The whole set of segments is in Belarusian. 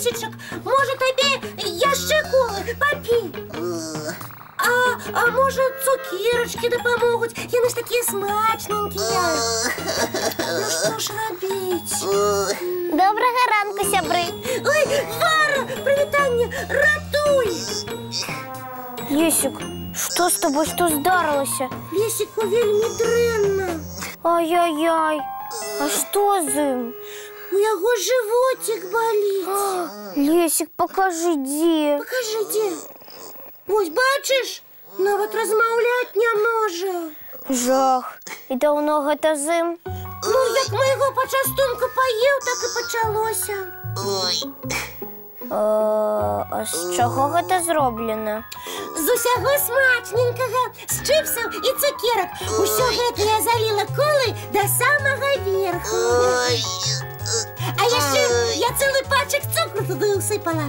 Лесічок, може тобі яще коли? Попій. А може цукерочки допомогуть? Яны ж такі смачненькі. Ну що ж робіть? Доброго ранку, сябры. Ой, Вара, привітання, ратуй! Лесик, что с тобой, что здарылася? Лесіку вельмі дрэнна. Ай-яй-яй, а что з ім? У яго животик болить. Лесик, покажи, где. Покажи, де. Ось, бачиш? Нават размаўляць не можа. Жах. І давно гэта з ім? Ну, як мы яго пачастунку паеў, так і пачалося. Ой. А з чаго гэта зроблена? З усяго смачненькага, з чыпсаў і цукерак. Усё гэта я заліла колай да самага верху. Ой. А яшчэ я цэлы пачак цукру туды ўсыпала.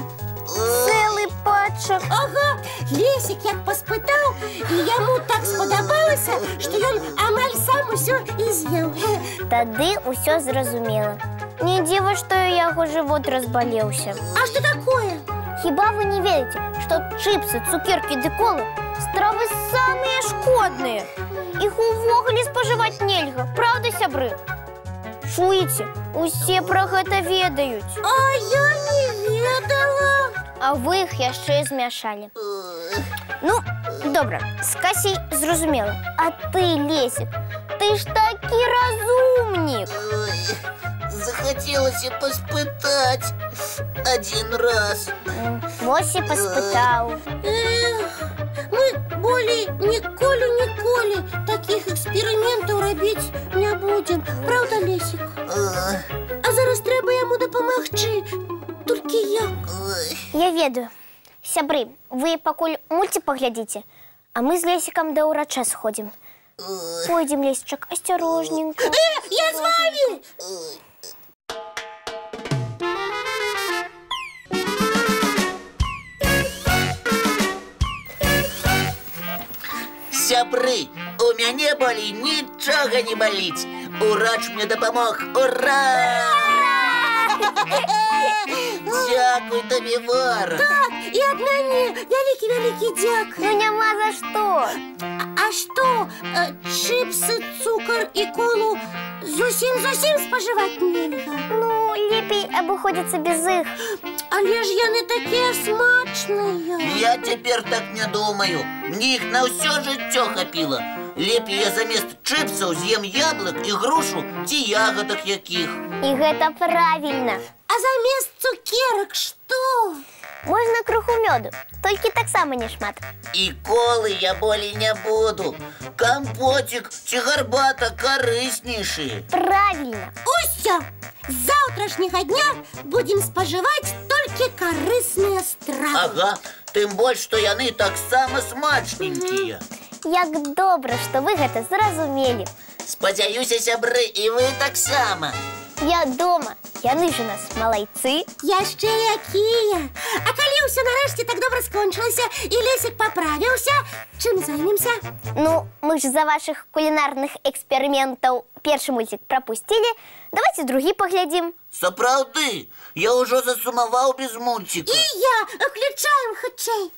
Цэлы пачак. Ага, Лесік як паспытаў, і яму так спадабалася, што ён амаль сам усё і з'еў. Тады ўсё зразумела. Не дзіва, што у яго жывот разбалеўся. А што такое? Хіба вы не верите, што чипсы, цукеркі ды колы стравы самыя шкодныя? Іх увогуле спажываць нельга, правда, сябры? Чуеце? Усе пра гэта ведаюць. А я не ведала. А вы іх яшчэ і змяшалі. Ну, добра, з Касей зразумела. А ты, Лесік, ты ж такі разумнік. Захотелось поспытать один раз. Вось і паспытаў. Мы болей ніколі такіх эксперыментаў рабіць не будзем. Правда, Лесік? А зараз трэба яму дапамагчы. Толькі як? Я ведаю. Сябры, вы пакуль мульці паглядзіце, а мы з Лесікам да ўрача сходзім. Пойдзем, Лесічак, асцярожненька. Я з вами! Сябры, у мяне болей нічога не баліць. Урач мне дапамог. Ура! Дзякуй табе, Вара. Так, і ад мяне вялікі дзякуй. Ну няма за што. А што, чыпсы, цукар і колу зусім спажываць нельга? Ну, лепей абыходзіцца без іх. Але ж яны такія смачныя. Я цяпер так не думаю. Мне іх на ўсё жыццё хапіла. Лепей я замест чыпсаў з'ем яблык і грушу ці ягадак якіх. І гэта правільна. А замест цукерак што? Можна круху мёду, толькі таксама не шмат. І колы я болей не буду. Кампотик ці гарбата карыснейшыя. Правільна. Усё! З заўтрашняга дня будзем спажываць толькі карысныя стравы. Ага, тым больш, што яны таксама смачненькія. Як добра, што вы гэта зразумелі. Спадзяюся, сябры, і вы таксама. Я дома, яны ж у нас малайцы. Яшчэ якія. А калі ўсё нарэшце так добра скончылася і Лесік паправіўся, чым займемся? Ну, мы ж за вашых кулінарных эксперыментаў першы мульцік прапусцілі. Давайте другі паглядзім. Сапраўды, я ўжо засумаваў без мульціка. І я, уключаем хутчэй.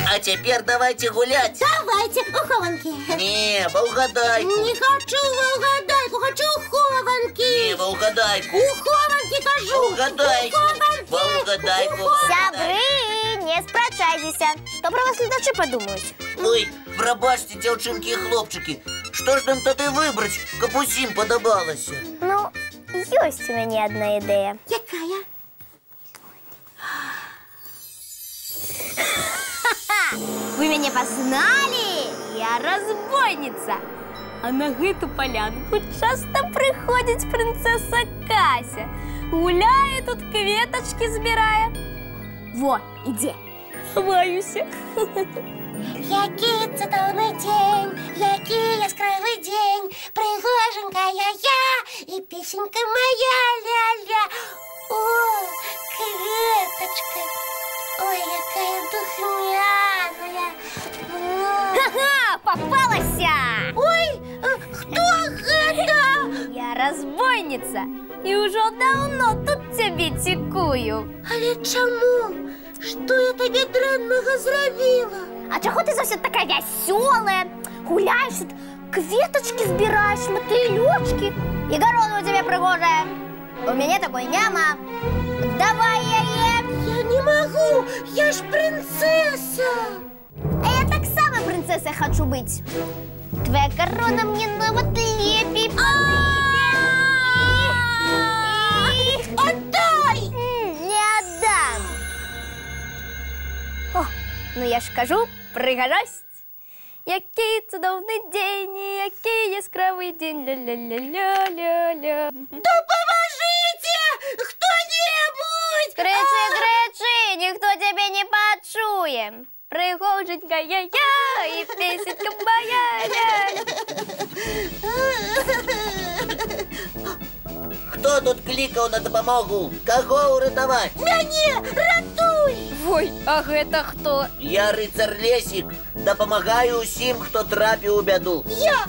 А цяпер давайте гуляць. Давайте, у хованкі. Не, ва ўгадайку. Не хочу ва ўгадайку, хочу у хованкі. Не, ва ўгадайку. У хованкі кажу. Угадайку. Ва ўгадайку. Сябры, не спрачайцеся. Што пра вас гледачы падумаюць? Ой, прабачце, дзяўчынкі і хлопчыкі. Што ж нам тады выбраць, каб усім падабалася? Ну, ёсць у мяне адна ідэя. Якая? Вы мяне пазналі? Я разбойніца. А на гэту палянку часта прыходзіць прынцэса Кася. Гуляе тут, кветачкі збірае. Во, ідзе. Хаваюся. Які цудоўны дзень, які яскравы дзень, прыгоженькая я і песенька моя ля-ля. О, кветочка, ой, якая духмяная. Ха-ха, попалася! Ой, хто гэта? Я разбойница и уже давно тут тебе текую. Але чаму? Што я табе дрэннага зрабіла? А чего ты завсёды такая веселая? Гуляешь тут, кветочки сбираешь, мотылёчки. И города у тебя пригожая. У меня такой няма. Давай я ем. Я не могу, я ж принцесса. А я так само принцессой хочу быть. Твоя корона мне на вот лепи. Отдай! Не отдам. О, ну я ж кажу, пригожусь. Який цудовний день, який яскравий день, ля-ля-ля-ля-ля-ля. Допоможите! Кто-нибудь! Кричи, кричи, ніхто тебе не почує. Пригоженька я-я, і пісенька моя ля-ля. Хто тут клікав на допомогу? Кого уратаваць? Мяне, ратуй! Ой, а гэта хто? Я рыцар Лесік, дапамагаю усім, хто трапіў у бяду. Я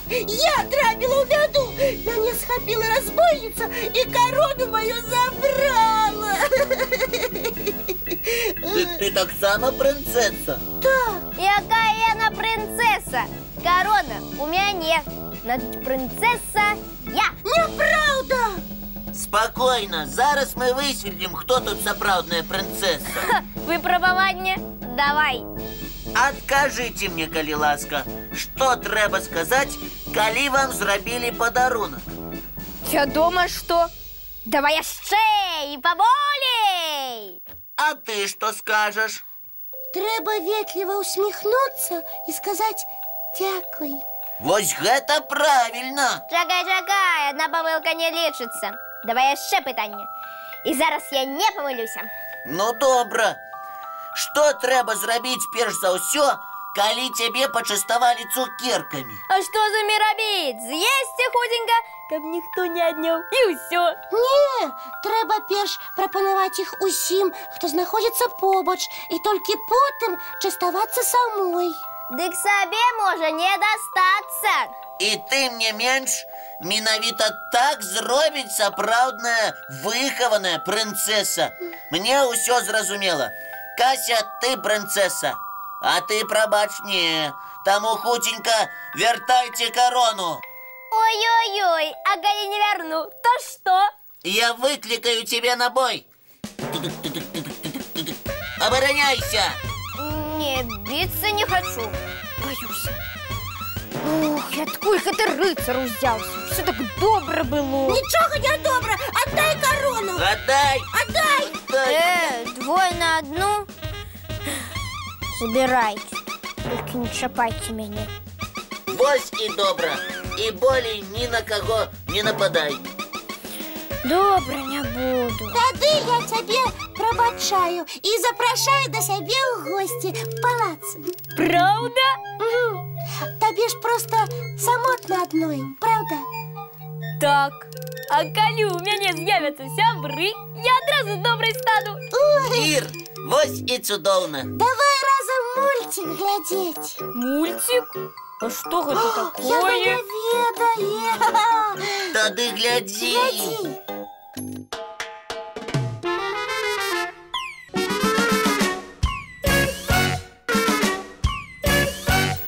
трапила в беду. Мяне схопила разбойница и корону мою забрала. Ты так само принцесса? Якая яна принцесса? Корона у мяне. Значит, принцесса я. Неправда. Спокойно, зараз мы высветлім, хто тут сапраўдная принцесса. Ха, выпрабаванне? Давай. Адкажыце мне, калі ласка, што трэба сказаць, калі вам зрабілі падарунак? Вядома, што? Давай яшчэ і паболей. А ты што скажаш? Трэба ветліва усміхнуцца і сказаць «Дякуй». Вось гэта правільна. Чакай, одна памылка не лічыцца. Давай яшчэ пытанне. І зараз я не памылюся. Ну, добра. Што трэба зрабіць перш за ўсё, калі цябе пачаставалі цукеркамі? А што з імі рабіць? З'есці худенька, каб ніхто не адняў, і ўсё. Не, трэба перш прапанаваць іх усім, хто знаходзіцца побач, і толькі потым частавацца самой. Дык сабе можа не дастацца. І тым не менш, менавіта так зробіць сапраўдная выхаваная прынцэса. Мне ўсё зразумела. Кася, ты прынцэса, а ты, прабач, не. Таму хутенька вяртайце корону. Ой-ой-ой, а калі не вярну, то што? Я выкликаю тебя на бой. Обороняйся! Не, биться не хочу. Боюсь. Ух, і адкуль гэты рыцар узяўся? Все так добра было. Нічога не добра, отдай корону. Отдай! Отдай! Двое на одну. Забирайте. Только не чапайте меня. Вось і добра. І болей ні на кого не нападай. Добра, не буду. Тады я цябе прабачаю і запрашаю да сябе ў госці в палац. Правда? Табе ж просто самотна адной, правда? Так. А калі у мяне з'явяцца сябры, я адразу добрай стану. Ір, вось і цудоўна. Давай разам мультик глядзець. Мультик? А што гэта Яна не такое? ведае. Тады глядзі. Глядзі.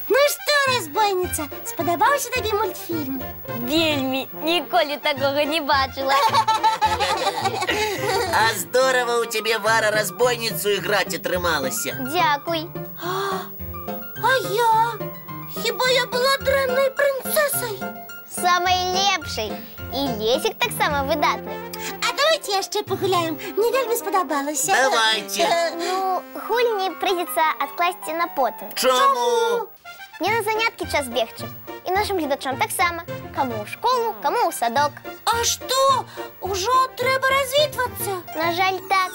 Ну што, разбойніца, спадабаўся табе мультфільм? Вельмі, ніколі такога не бачыла. А здорово у тебе, Вара, разбойницу играть атрымалася. Дзякуй. А я? Хіба я была дрэннай прынцэсай? Самай лепшай. І Лесік таксама выдатны. А давайте яшчэ пагуляем. Мне вельмі спадабалася. Давайте. Ну, гульні прыйдзецца адкласці на потым. Чому? Мне на заняткі час бегчы. І нашим гледачам таксама. Каму ў школу, каму ў садок. А што? Ужо трэба развітвацца? На жаль, так.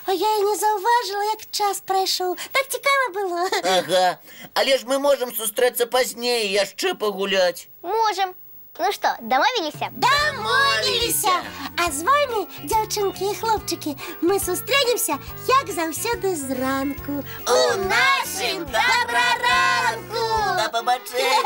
А я і не заўважыла, як час прайшоў. Так цікава было. Ага. Але ж мы можем сустрэцца пазней і яшчэ пагуляць. Можем. Ну что, домовились? Домовилися! А з вами, дівчинки і хлопчики, ми зустрінемося, як завсюди зранку. У нашім доброранку! До побачення!